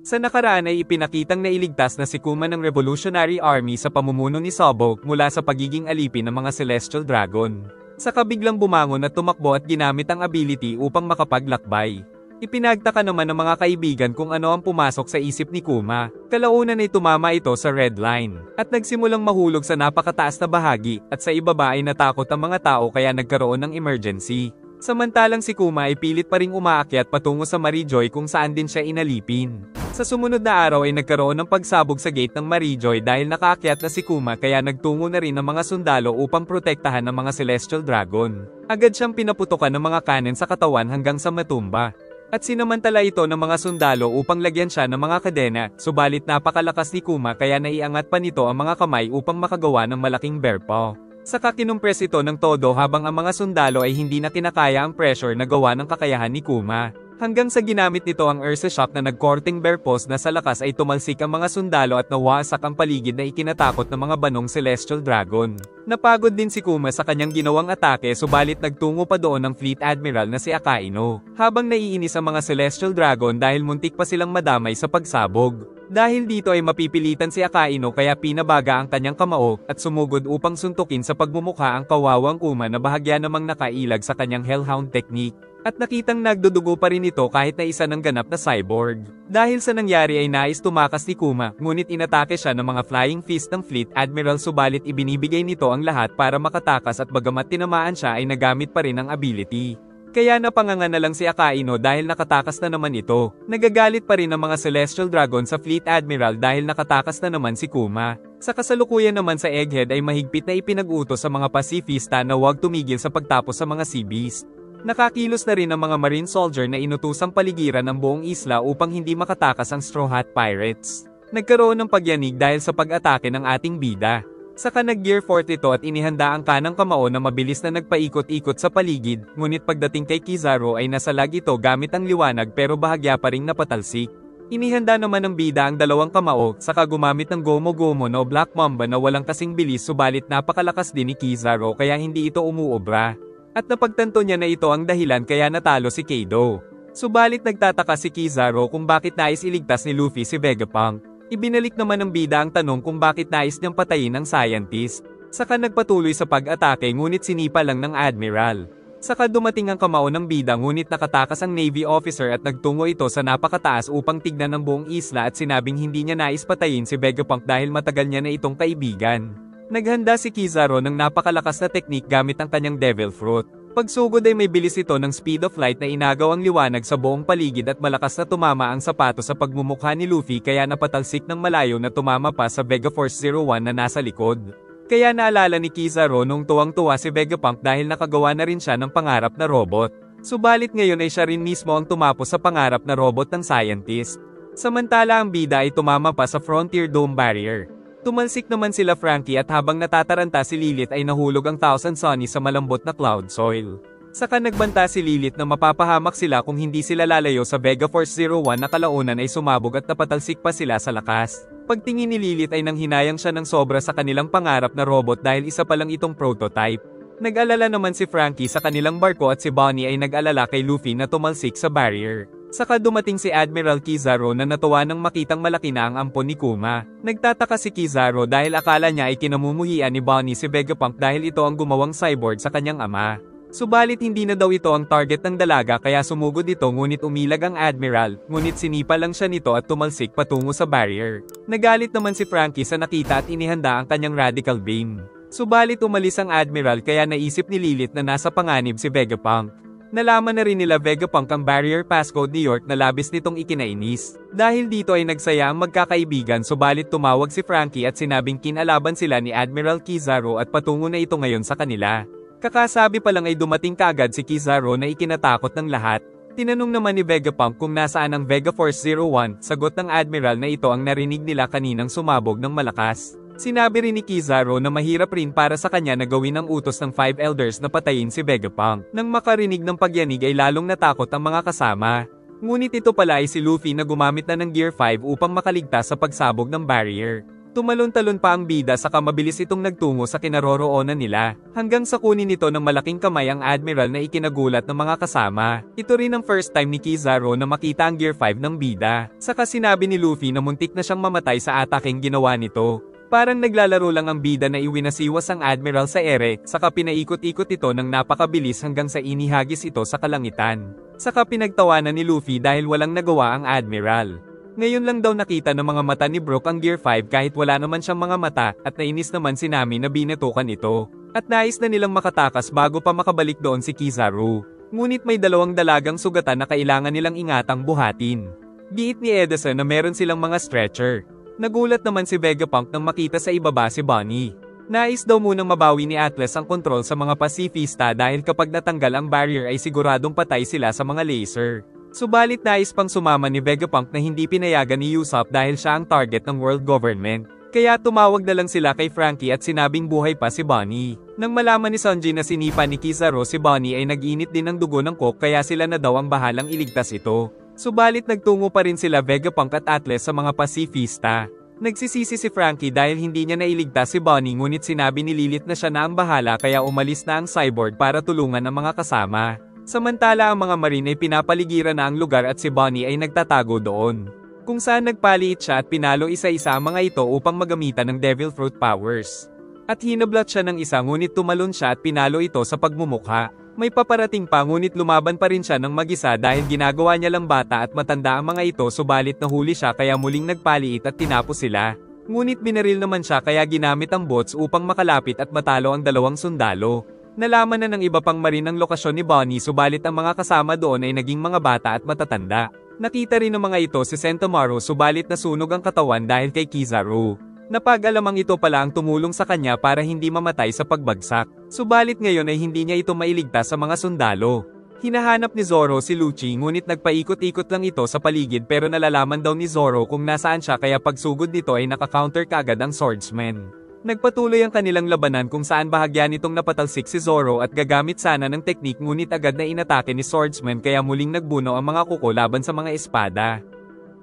Sa nakaraan ay ipinakitang nailigtas na si Kuma ng Revolutionary Army sa pamumuno ni Sobok mula sa pagiging alipin ng mga Celestial Dragon. Saka biglang bumangon at tumakbo at ginamit ang ability upang makapaglakbay. Ipinagtaka naman ng mga kaibigan kung ano ang pumasok sa isip ni Kuma. Kalaunan ay tumama ito sa red line, at nagsimulang mahulog sa napakataas na bahagi, at sa ibaba ay natakot ang mga tao kaya nagkaroon ng emergency. Samantalang si Kuma ay pilit pa ring umaakyat patungo sa Marijoy kung saan din siya inalipin. Sa sumunod na araw ay nagkaroon ng pagsabog sa gate ng Marijoy dahil nakaakyat na si Kuma kaya nagtungo na rin ang mga sundalo upang protektahan ang mga Celestial Dragon. Agad siyang pinaputukan ng mga cannon sa katawan hanggang sa matumba. At sinamantala ito ng mga sundalo upang lagyan siya ng mga kadena, subalit napakalakas ni Kuma kaya naiangat pa nito ang mga kamay upang makagawa ng malaking bear paw. Saka kinumpres ito ng todo habang ang mga sundalo ay hindi na kinakaya ang pressure na gawa ng kakayahan ni Kuma. Hanggang sa ginamit nito ang Ursa Shock na nagkorting bear paws na sa lakas ay tumalsik ang mga sundalo at nawasak ang paligid na ikinatakot ng mga banong Celestial Dragon. Napagod din si Kuma sa kanyang ginawang atake subalit nagtungo pa doon ang Fleet Admiral na si Akainu. Habang naiinis ang mga Celestial Dragon dahil muntik pa silang madamay sa pagsabog. Dahil dito ay mapipilitan si Akainu kaya pinabaga ang kanyang kamao at sumugod upang suntukin sa pagmumukha ang kawawang Kuma na bahagya namang nakailag sa kanyang Hellhound technique. At nakitang nagdudugo pa rin ito kahit na isa ng ganap na cyborg. Dahil sa nangyari ay nais tumakas ni Kuma, ngunit inatake siya ng mga Flying Fist ng Fleet Admiral subalit ibinibigay nito ang lahat para makatakas at bagamat tinamaan siya ay nagamit pa rin ang ability. Kaya napanganga na lang si Akainu dahil nakatakas na naman ito. Nagagalit pa rin ang mga Celestial Dragon sa Fleet Admiral dahil nakatakas na naman si Kuma. Sa kasalukuyan naman sa Egghead ay mahigpit na ipinag-utos sa mga Pacifista na huwag tumigil sa pagtapos sa mga Sea Beast. Nakakilos na rin ang mga Marine Soldier na inutosang paligiran ang buong isla upang hindi makatakas ang Straw Hat Pirates. Nagkaroon ng pagyanig dahil sa pag-atake ng ating bida. Saka nag-gear fort ito at inihanda ang kanang kamao na mabilis na nagpaikot-ikot sa paligid, ngunit pagdating kay Kizaru ay nasalag ito gamit ang liwanag pero bahagya pa ring napatalsik. Inihanda naman ng bida ang dalawang kamao, saka gumamit ng Gomo-Gomo no Black Mamba na walang kasing bilis subalit napakalakas din ni Kizaru kaya hindi ito umuobra. At napagtanto niya na ito ang dahilan kaya natalo si Kaido. Subalit nagtataka si Kizaru kung bakit nais iligtas ni Luffy si Vegapunk. Ibinalik naman ng bida ang tanong kung bakit nais niyang patayin ang scientist. Saka nagpatuloy sa pag-atake ngunit sinipa lang ng Admiral. Saka dumating ang kamao ng bida ngunit nakatakas ang Navy officer at nagtungo ito sa napakataas upang tignan ng buong isla at sinabing hindi niya nais patayin si Vegapunk dahil matagal niya na itong kaibigan. Naghanda si Kizaru ng napakalakas na teknik gamit ang kanyang Devil Fruit. Pagsugod ay may bilis ito ng speed of light na inagaw ang liwanag sa buong paligid at malakas na tumama ang sapato sa pagmumukha ni Luffy kaya napatalsik ng malayo na tumama pa sa Vegaforce 01 na nasa likod. Kaya naalala ni Kizaru nung tuwang-tuwa si Vegapunk dahil nakagawa na rin siya ng pangarap na robot. Subalit ngayon ay siya rin mismo ang tumapos sa pangarap na robot ng scientist. Samantala ang bida ay tumama pa sa Frontier Dome Barrier. Tumalsik naman sila Frankie at habang natataranta si Lilith ay nahulog ang Thousand Sunny sa malambot na cloud soil. Saka nagbanta si Lilith na mapapahamak sila kung hindi sila lalayo sa Vegaforce 01 na kalaunan ay sumabog at napatalsik pa sila sa lakas. Pagtingin ni Lilith ay nanghinayang siya ng sobra sa kanilang pangarap na robot dahil isa pa lang itong prototype. Nag-alala naman si Frankie sa kanilang barko at si Bonnie ay nag-alala kay Luffy na tumalsik sa barrier. Saka dumating si Admiral Kizaru na natuwa nang makitang malaki na ang ampon ni Kuma. Nagtataka si Kizaru dahil akala niya ay kinamumuhian ni Bonnie si Vegapunk dahil ito ang gumawang cyborg sa kanyang ama. Subalit hindi na daw ito ang target ng dalaga kaya sumugod ito ngunit umilag ang Admiral, ngunit sinipa lang siya nito at tumalsik patungo sa barrier. Nagalit naman si Frankie sa nakita at inihanda ang kanyang radical beam. Subalit umalis ang Admiral kaya naisip ni Lilith na nasa panganib si Vegapunk. Nalaman na rin nila Vegapunk ang barrier passcode ni York na labis nitong ikinainis. Dahil dito ay nagsaya ang magkakaibigan subalit tumawag si Frankie at sinabing kinalaban sila ni Admiral Kizaru at patungo na ito ngayon sa kanila. Kakasabi pa lang ay dumating kaagad si Kizaru na ikinatakot ng lahat. Tinanong naman ni Vegapunk kung nasaan ang Vegaforce 01, sagot ng Admiral na ito ang narinig nila kaninang sumabog ng malakas. Sinabi rin ni Kizaru na mahirap rin para sa kanya na gawin ang utos ng 5 elders na patayin si Vegapunk. Nang makarinig ng pagyanig ay lalong natakot ang mga kasama. Ngunit ito pala ay si Luffy na gumamit na ng Gear 5 upang makaligtas sa pagsabog ng barrier. Tumalon-talon pa ang bida saka mabilis itong nagtungo sa kinaroroonan nila, hanggang sa kunin nito ng malaking kamay ang Admiral na ikinagulat ng mga kasama. Ito rin ang first time ni Kizaru na makita ang Gear 5 ng bida. Saka sinabi ni Luffy na muntik na siyang mamatay sa ataking ginawa nito. Parang naglalaro lang ang bida na iwinasiwas ang Admiral sa ere, saka pinaikot-ikot ito ng napakabilis hanggang sa inihagis ito sa kalangitan. Saka pinagtawanan ni Luffy dahil walang nagawa ang Admiral. Ngayon lang daw nakita ng mga mata ni Brook ang Gear 5 kahit wala naman siyang mga mata, at nainis naman si Nami na binatukan ito. At nais na nilang makatakas bago pa makabalik doon si Kizaru. Ngunit may dalawang dalagang sugatan na kailangan nilang ingatang buhatin. Giit ni Edison na meron silang mga stretcher. Nagulat naman si Vegapunk nang makita sa ibaba si Bonnie. Nais daw munang mabawi ni Atlas ang kontrol sa mga pasifista dahil kapag natanggal ang barrier ay siguradong patay sila sa mga laser. Subalit nais pang sumama ni Vegapunk na hindi pinayagan ni Usopp dahil siya ang target ng world government. Kaya tumawag na lang sila kay Frankie at sinabing buhay pa si Bonnie. Nang malaman ni Sanji na sinipa ni Kizaru si Bonnie ay nag-init din ng dugo ng coke kaya sila na daw ang bahalang iligtas ito. Subalit nagtungo pa rin sila Vegapunk at Atlas sa mga pasifista. Nagsisisi si Frankie dahil hindi niya nailigtas si Bonnie ngunit sinabi ni Lilith na siya na ang bahala kaya umalis na ang cyborg para tulungan ang mga kasama. Samantala ang mga marine ay pinapaligiran na ang lugar at si Bonnie ay nagtatago doon. Kung saan nagpaliit siya at pinalo isa-isa ang mga ito upang magamitan ng Devil Fruit powers. At hinablat siya ng isa ngunit tumalon siya at pinalo ito sa pagmumukha. May paparating pa ngunit lumaban pa rin siya ng mag-isa dahil ginagawa niya lang bata at matanda ang mga ito subalit nahuli siya kaya muling nagpaliit at tinapos sila. Ngunit binaril naman siya kaya ginamit ang bots upang makalapit at matalo ang dalawang sundalo. Nalaman na ng iba pang marine ang lokasyon ni Bonnie subalit ang mga kasama doon ay naging mga bata at matatanda. Nakita rin ng mga ito si Sentomaru subalit nasunog ang katawan dahil kay Kizaru. Napag-alamang ito pala ang tumulong sa kanya para hindi mamatay sa pagbagsak. Subalit ngayon ay hindi niya ito mailigtas sa mga sundalo. Hinahanap ni Zoro si Lucci ngunit nagpaikot-ikot lang ito sa paligid pero nalalaman daw ni Zoro kung nasaan siya kaya pagsugod nito ay naka-counter kaagad ang swordsman. Nagpatuloy ang kanilang labanan kung saan bahagya nitong napatalsik si Zoro at gagamit sana ng teknik ngunit agad na inatake ni Swordsman kaya muling nagbuno ang mga kuko laban sa mga espada.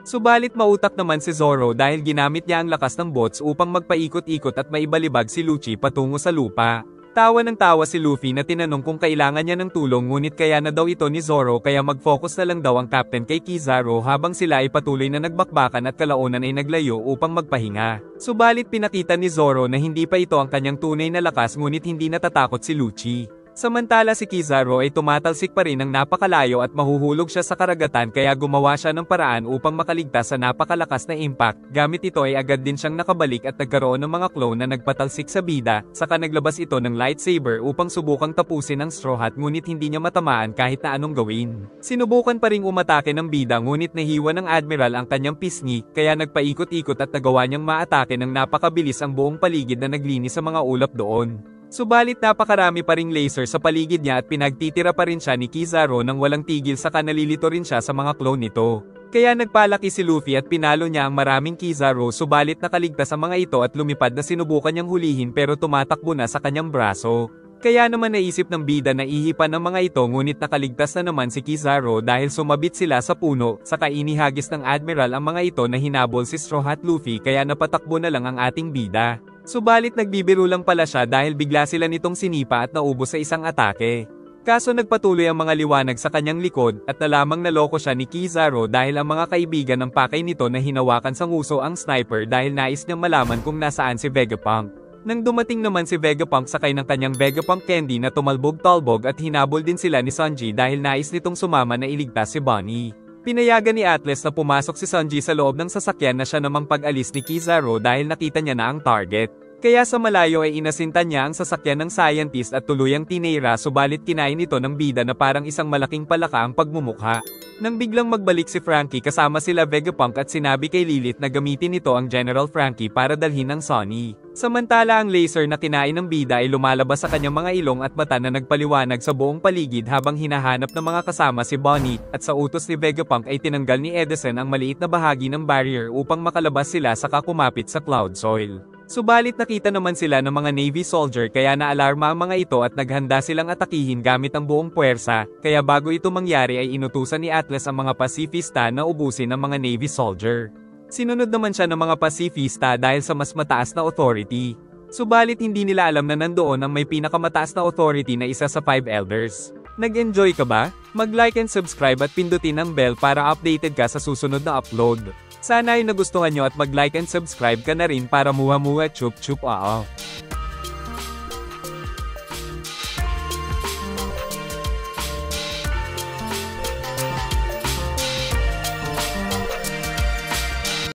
Subalit mautak naman si Zoro dahil ginamit niya ang lakas ng bots upang magpaikot-ikot at maibalibag si Lucci patungo sa lupa. Tawa ng tawa si Luffy na tinanong kung kailangan niya ng tulong ngunit kaya na daw ito ni Zoro kaya mag-focus na lang daw ang captain kay Kizaru habang sila ay patuloy na nagbakbakan at kalaunan ay naglayo upang magpahinga. Subalit pinakita ni Zoro na hindi pa ito ang kanyang tunay na lakas ngunit hindi natatakot si Lucci. Samantala si Kizaru ay tumatalsik pa rin ng napakalayo at mahuhulog siya sa karagatan kaya gumawa siya ng paraan upang makaligtas sa napakalakas na impact. Gamit ito ay agad din siyang nakabalik at nagkaroon ng mga clone na nagpatalsik sa bida, saka naglabas ito ng lightsaber upang subukang tapusin ang Straw Hat ngunit hindi niya matamaan kahit na anong gawin. Sinubukan pa ring umatake ng bida ngunit nahiwa ng Admiral ang kanyang pisngi, kaya nagpaikot-ikot at nagawa niyang maatake ng napakabilis ang buong paligid na naglinis sa mga ulap doon. Subalit napakarami pa ring laser sa paligid niya at pinagtitira pa rin siya ni Kizaru nang walang tigil saka nalilito rin siya sa mga clone nito. Kaya nagpalaki si Luffy at pinalo niya ang maraming Kizaru subalit nakaligtas ang mga ito at lumipad na sinubukan niyang hulihin pero tumatakbo na sa kanyang braso. Kaya naman naisip ng bida na ihipan ng mga ito ngunit nakaligtas na naman si Kizaru dahil sumabit sila sa puno saka inihagis ng Admiral ang mga ito na hinabol si Straw Hat Luffy kaya napatakbo na lang ang ating bida. Subalit nagbibiro lang pala siya dahil bigla sila nitong sinipa at naubos sa isang atake. Kaso nagpatuloy ang mga liwanag sa kanyang likod at nalamang naloko siya ni Kizaru dahil ang mga kaibigan ng pakay nito na hinawakan sa nguso ang sniper dahil nais niyang malaman kung nasaan si Vegapunk. Nang dumating naman si Vegapunk sakay ng kanyang Vegapunk Candy na tumalbog-talbog at hinabol din sila ni Sanji dahil nais nitong sumama na iligtas si Bonnie. Pinayagan ni Atlas na pumasok si Sanji sa loob ng sasakyan na siya namang pag-alis ni Kizaru dahil nakita niya na ang target. Kaya sa malayo ay inasintan niya ang sasakyan ng scientist at tuluyang tinira subalit kinain ito ng bida na parang isang malaking palaka ang pagmumukha. Nang biglang magbalik si Frankie kasama sila Vegapunk at sinabi kay Lilith na gamitin nito ang General Frankie para dalhin ang Sonny. Samantala ang laser na kinain ng bida ay lumalabas sa kanyang mga ilong at mata na nagpaliwanag sa buong paligid habang hinahanap ng mga kasama si Bonnie at sa utos ni Vegapunk ay tinanggal ni Edison ang maliit na bahagi ng barrier upang makalabas sila saka kumapit sa Cloud Soil. Subalit nakita naman sila ng mga Navy soldier kaya naalarma ang mga ito at naghanda silang atakihin gamit ang buong puwersa, kaya bago ito mangyari ay inutusan ni Atlas ang mga pasifista na ubusin ang mga Navy soldier. Sinunod naman siya ng mga pasifista dahil sa mas mataas na authority. Subalit hindi nila alam na nandoon ang may pinakamataas na authority na isa sa 5 elders. Nag-enjoy ka ba? Mag-like and subscribe at pindutin ang bell para updated ka sa susunod na upload. Sana ay nagustuhan nyo at mag-like and subscribe ka na rin para muha-muha chup chup.